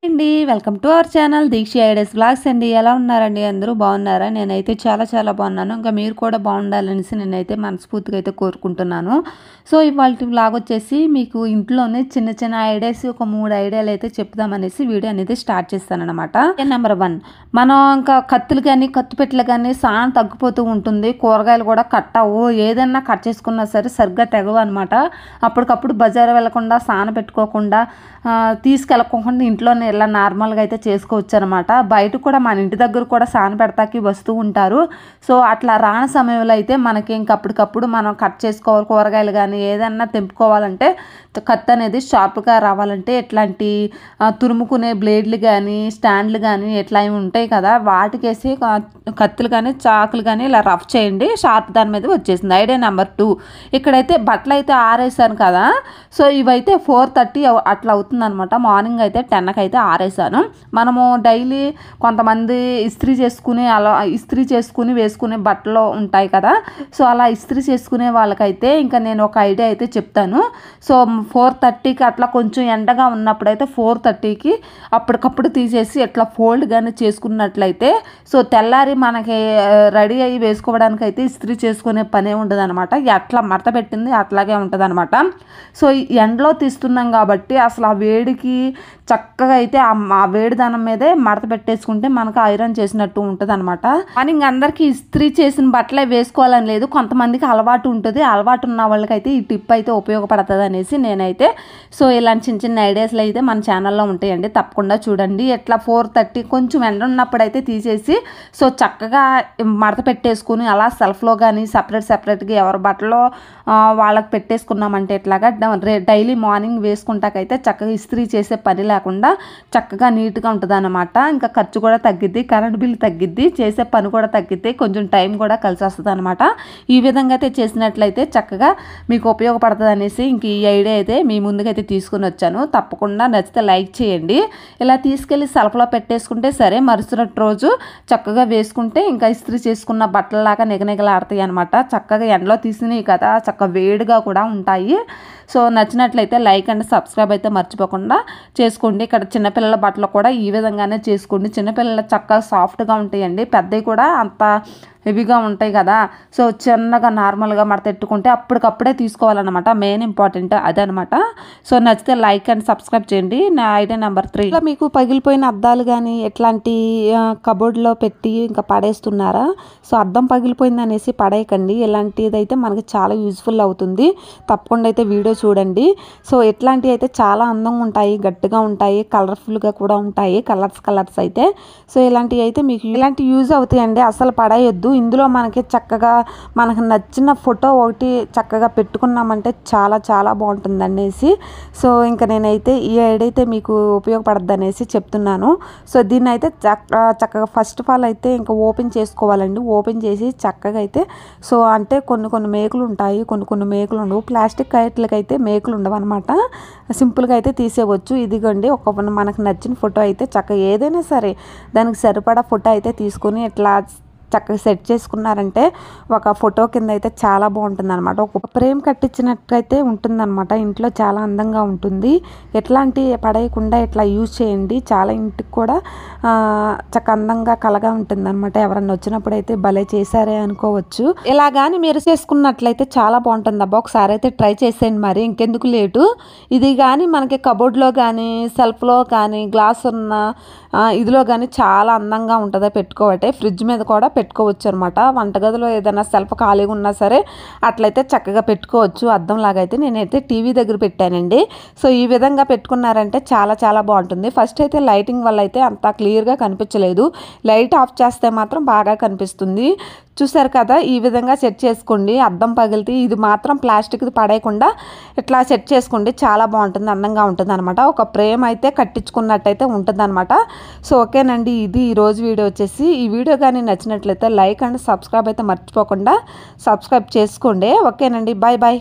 అండి welcome to our channel Deeksha ideas blogs అండి. ఎలా ఉన్నారండి? అందరూ బాగున్నారా? నేనైతే చాలా బాగున్నాను. ఇంకా మీరు కూడా బాగుండాలనేసి నేనైతే మనస్ఫూర్తిగా అయితే కోరుకుంటున్నాను. సో ఇవాళ బ్లాగ్ వచ్చేసి మీకు ఇంట్లోనే చిన్న ఐడియాస్ ఒక 3 ఐడియాలు అయితే చెప్దామనేసి వీడియో అనేది స్టార్ట్ చేస్తానన్నమాట. నెంబర్ 1, మనం ఇంకా కత్తులు కానీ కత్తిపెట్టలు కానీ సాన్ తగ్గిపోతూ ఉంటుంది. కూరగాయలు కూడా కట్ అవ్వు, ఏదైనా కట్ చేసుకున్నా సరే సరిగ్గా తెగవు అనమాట. అప్పటికప్పుడు బజారు వెళ్లకుండా సాన పెట్టుకోకుండా తీసుకెళ్ళకుండా ఇంట్లోనే ఇలా నార్మల్గా అయితే చేసుకోవచ్చు అనమాట. బయట కూడా మన ఇంటి దగ్గర కూడా సాన పెడతాకి వస్తూ ఉంటారు. సో అట్లా రాని సమయంలో అయితే మనకి ఇంకప్పటికప్పుడు మనం కట్ చేసుకోవాలి. కూరగాయలు కానీ ఏదన్నా తెంపుకోవాలంటే కత్తి అనేది షార్ప్గా రావాలంటే ఇట్లాంటి తురుముకునే బ్లేడ్లు కానీ స్టాండ్లు కానీ ఇట్లా ఉంటాయి కదా, వాటికేసి కత్తులు కానీ చాకులు కానీ ఇలా రఫ్ చేయండి, షార్ప్ దాని మీద వచ్చేసింది. ఐడియా నెంబర్ 2, ఇక్కడైతే బట్టలు అయితే ఆరేసాను కదా, సో ఇవైతే 4:30 అట్లా అవుతుంది అనమాట. మార్నింగ్ అయితే 10కి అయితే ఆరేసాను. మనము డైలీ కొంతమంది ఇస్త్రీ చేసుకుని వేసుకునే బట్టలు ఉంటాయి కదా, సో అలా ఇస్త్రీ చేసుకునే వాళ్ళకైతే ఇంకా నేను ఒక ఐడియా అయితే చెప్తాను. సో 4:30కి అట్లా కొంచెం ఎండగా ఉన్నప్పుడైతే 4:30కి అప్పటికప్పుడు తీసేసి ఎట్లా ఫోల్డ్ కానీ చేసుకున్నట్లయితే సో తెల్లారి మనకి రెడీ అయ్యి వేసుకోవడానికి అయితే ఇస్త్రీ చేసుకునే పనే ఉండదు అనమాట. అట్లా మడత పెట్టింది అట్లాగే ఉంటుంది అనమాట. సో ఎండలో తీస్తున్నాం కాబట్టి అసలు ఆ వేడికి చక్కగా అయితే ఆ వేడిదనం మీదే మడత పెట్టేసుకుంటే మనకు ఐరన్ చేసినట్టు ఉంటుంది అనమాట. కానీ అందరికీ ఇస్త్రీ చేసిన బట్టలే వేసుకోవాలని లేదు, కొంతమందికి అలవాటు ఉంటుంది. అలవాటు ఉన్న వాళ్ళకైతే ఈ టిప్ అయితే ఉపయోగపడుతుంది అనేసి నేనైతే సో ఇలాంటి చిన్న ఐడియాస్లు అయితే మన ఛానల్లో ఉంటాయండి, తప్పకుండా చూడండి. ఎట్లా 4:30 కొంచెం ఎండ ఉన్నప్పుడు అయితే తీసేసి సో చక్కగా మడత పెట్టేసుకుని అలా సెల్ఫ్లో కానీ సపరేట్గా ఎవరి బట్టలో వాళ్ళకి పెట్టేసుకున్నామంటే ఇట్లాగా డైలీ మార్నింగ్ వేసుకుంటాకైతే చక్కగా ఇస్త్రీ చేసే పని లేకుండా చక్కగా నీట్గా ఉంటుంది అనమాట. ఇంకా ఖర్చు కూడా తగ్గిద్ది, కరెంట్ బిల్ తగ్గిద్ది, చేసే పని కూడా తగ్గిద్ది, కొంచెం టైం కూడా కలిసి వస్తుంది అనమాట. ఈ విధంగా అయితే చేసినట్లయితే చక్కగా మీకు ఉపయోగపడుతుంది అనేసి ఇంక ఈ ఐడియా అయితే మీ ముందుకైతే తీసుకుని వచ్చాను. తప్పకుండా నచ్చితే లైక్ చేయండి. ఇలా తీసుకెళ్ళి సెల్ఫ్లో పెట్టేసుకుంటే సరే, మరుసటి రోజు చక్కగా వేసుకుంటే ఇంకా ఇస్త్రీ చేసుకున్న బట్టలలాగా నిగనిగలాడతాయి అనమాట. చక్కగా ఎండలో తీసినవి కదా, చక్కగా వేడిగా కూడా ఉంటాయి. సో నచ్చినట్లయితే లైక్ అండ్ సబ్స్క్రైబ్ అయితే మర్చిపోకుండా చేసుకోండి. ఇక్కడ చిన్నపిల్లల బట్టలు కూడా ఈ విధంగానే చేసుకోండి. చిన్నపిల్లల చక్కగా సాఫ్ట్గా ఉంటాయండి, పెద్దవి కూడా అంత హెవీగా ఉంటాయి కదా. సో చిన్నగా నార్మల్గా మడతెట్టుకుంటే అప్పటికప్పుడే తీసుకోవాలన్నమాట. మెయిన్ ఇంపార్టెంట్ అదనమాట. సో నచ్చితే లైక్ అండ్ సబ్స్క్రైబ్ చేయండి. నా ఐడియా నెంబర్ 3, మీకు పగిలిపోయిన అద్దాలు కానీ ఎట్లాంటి కబోర్డ్లో పెట్టి ఇంకా పడేస్తున్నారా? సో అద్దం పగిలిపోయింది అనేసి పడేయకండి. ఇలాంటిది అయితే మనకి చాలా యూజ్ఫుల్ అవుతుంది. తప్పకుండా అయితే వీడియో చూడండి. సో ఇట్లాంటివి అయితే చాలా అందంగా ఉంటాయి, గట్టిగా ఉంటాయి, కలర్ఫుల్గా కూడా ఉంటాయి, కలర్స్ అయితే. సో ఇలాంటివి అయితే మీకు ఇలాంటి యూజ్ అవుతాయండి, అసలు పడేయొద్దు. ఇందులో మనకి చక్కగా మనకు నచ్చిన ఫోటో ఒకటి చక్కగా పెట్టుకున్నామంటే చాలా బాగుంటుంది అనేసి సో ఇంకా నేనైతే ఈ ఐడియా అయితే మీకు ఉపయోగపడద్దు అనేసి చెప్తున్నాను. సో దీన్ని అయితే చక్కగా ఫస్ట్ ఆఫ్ ఆల్ అయితే ఇంకా ఓపెన్ చేసుకోవాలండి. ఓపెన్ చేసి చక్కగా అయితే సో అంటే కొన్ని మేకులు ఉంటాయి, కొన్ని మేకులు ఉండవు. ప్లాస్టిక్ కైట్లకైతే మేకులు ఉండవు అనమాట. సింపుల్గా అయితే తీసేయవచ్చు. ఇదిగోండి ఒక మనకు నచ్చిన ఫోటో అయితే చక్కగా ఏదైనా సరే దానికి సరిపడా ఫోటో అయితే తీసుకొని ఇట్లా చక్కగా సెట్ చేసుకున్నారంటే ఒక ఫోటో కింద అయితే చాలా బాగుంటుంది అనమాట. ఒక ఫ్రేమ్ కట్టించినట్టయితే ఉంటుందన్నమాట. ఇంట్లో చాలా అందంగా ఉంటుంది. ఎట్లాంటి పడేయకుండా ఇట్లా యూజ్ చేయండి. చాలా ఇంటికి కూడా చక్కగా అందంగా కలగా ఉంటుంది అనమాట. ఎవరన్నా వచ్చినప్పుడు అయితే భలే చేశారే అనుకోవచ్చు. ఇలా కానీ మీరు చేసుకున్నట్లయితే చాలా బాగుంటుంది అబ్బా. ఒకసారి అయితే ట్రై చేసేయండి. మరి ఇంకెందుకు లేటు. ఇది కానీ మనకి కబోర్డ్లో కానీ సెల్ఫ్లో కానీ గ్లాస్ ఉన్న ఇదిలో కానీ చాలా అందంగా ఉంటుందో పెట్టుకోవటే. ఫ్రిడ్జ్ మీద కూడా పెట్టుకోవచ్చు అనమాట. వంటగదిలో ఏదైనా సెల్ఫ్ ఖాళీగా ఉన్నా సరే అట్లయితే చక్కగా పెట్టుకోవచ్చు. అద్దం లాగా అయితే నేనైతే టీవీ దగ్గర పెట్టానండి. సో ఈ విధంగా పెట్టుకున్నారంటే చాలా బాగుంటుంది. ఫస్ట్ అయితే లైటింగ్ వల్ల అయితే అంత క్లియర్గా కనిపించలేదు. లైట్ ఆఫ్ చేస్తే మాత్రం బాగా కనిపిస్తుంది. చూసారు కదా, ఈ విధంగా సెట్ చేసుకోండి. అద్దం పగిలితే ఇది మాత్రం ప్లాస్టిక్ది పడేయకుండా ఇట్లా సెట్ చేసుకోండి. చాలా బాగుంటుంది, అందంగా ఉంటుంది అనమాట. ఒక ఫ్రేమ్ అయితే కట్టించుకున్నట్టయితే ఉంటుంది అనమాట. సో ఓకేనండి, ఇది ఈరోజు వీడియో వచ్చేసి. ఈ వీడియో కానీ నచ్చినట్లయితే లైక్ అండ్ సబ్స్క్రైబ్ అయితే మర్చిపోకుండా సబ్స్క్రైబ్ చేసుకోండి. ఓకేనండి, బాయ్.